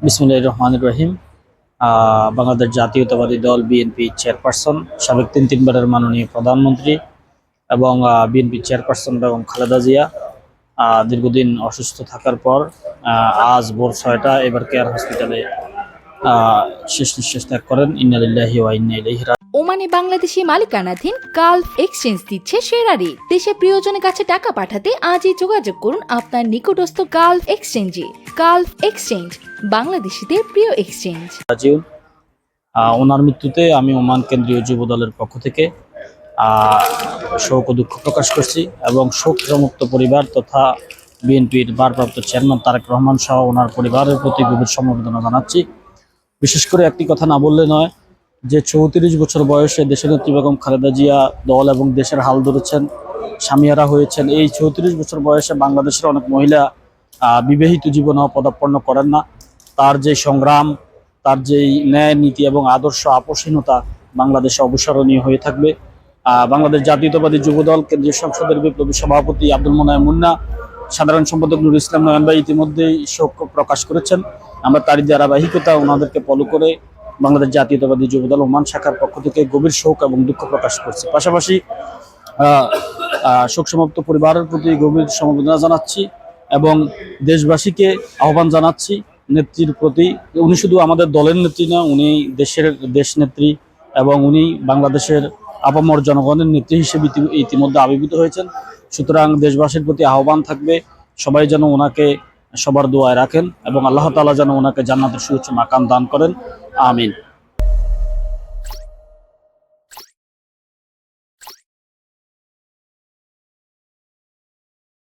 বিসমিল্লাহির রহমানির রহিম। বাংলাদেশ জাতীয়তাবাদী দল বিএনপি চেয়ারপারসন, সাবেক তিনবারের মাননীয় প্রধানমন্ত্রী এবং বিএনপি চেয়ারপারসন বেগম খালেদা জিয়া দীর্ঘদিন অসুস্থ থাকার পর আজ ভোর 6টা এবার কেয়ার হসপিটালে শেষ নিঃশ্বাস ত্যাগ করেন। ইন্না লিল্লাহি ওয়া ইন্না ইলাইহি রাজিউন। ওমানে বাংলাদেশি মালিকানাধীন গালফ এক্সচেঞ্জ দিচ্ছে সেরা রেট। দেশে প্রিয়জনের কাছে টাকা পাঠাতে আজই যোগাযোগ করুন আপনার নিকটস্থ গালফ এক্সচেঞ্জে। গালফ এক্সচেঞ্জ, বাংলাদেশিদের প্রিয় এক্সচেঞ্জ। ওনার মৃত্যুতে আমি ওমান কেন্দ্রীয় যুব দলের পক্ষ থেকে শোক ও দুঃখ প্রকাশ করছি এবং শোকমুক্ত পরিবার তথা বিএনপির ভারপ্রাপ্ত চেয়ারম্যান তারেক রহমান সহ ওনার পরিবারের প্রতি গভীর সমবেদনা জানাচ্ছি। বিশেষ করে একটি কথা না বললে নয় যে 34 বছর বয়সে দেশনেত্রী বেগম খালেদা জিয়া দল এবং দেশের হাল ধরেছেন, স্বামীহারা হয়েছেন। এই 34 বছর বয়সে বাংলাদেশের অনেক মহিলা বিবাহিত জীবনেও পদার্পণ করেন না। তার যে সংগ্রাম, তার যেই ন্যায় নীতি এবং আদর্শ আপোষহীনতা বাংলাদেশে অবসরণীয় হয়ে থাকবে। বাংলাদেশ জাতীয়তাবাদী যুবদল কেন্দ্রীয় সংসদের বিপ্লবী সভাপতি আব্দুল মোনায়েম মুন্না, সাধারণ সম্পাদক নুরুল ইসলাম নয়ন ভাই ইতিমধ্যেই শোক প্রকাশ করেছেন। আমরা তারই ধারাবাহিকতা ওনাদেরকে ফলো করে বাংলাদেশ জাতীয়তাবাদী যুবদল ওমান শাখার পক্ষ থেকে গভীর শোক এবং দুঃখ প্রকাশ করছি। পাশাপাশি শোক সমাপ্ত পরিবারের প্রতি গভীর সমবেদনা জানাচ্ছি এবং দেশবাসীকে আহ্বান জানাচ্ছি নেত্রীর প্রতি। উনি শুধু আমাদের দলের নেত্রী না, উনি দেশ নেত্রী এবং উনি বাংলাদেশের আপামর জনগণের নেত্রী হিসেবে ইতিমধ্যে আবির্ভূত হয়েছেন। সুতরাং দেশবাসীর প্রতি আহ্বান থাকবে সবাই যেন ওনাকে সবার দোয়ায় রাখেন এবং আল্লাহ তাআলা যেন ওনাকে জান্নাতের সুউচ্চ মাকাম দান করেন। আমিন।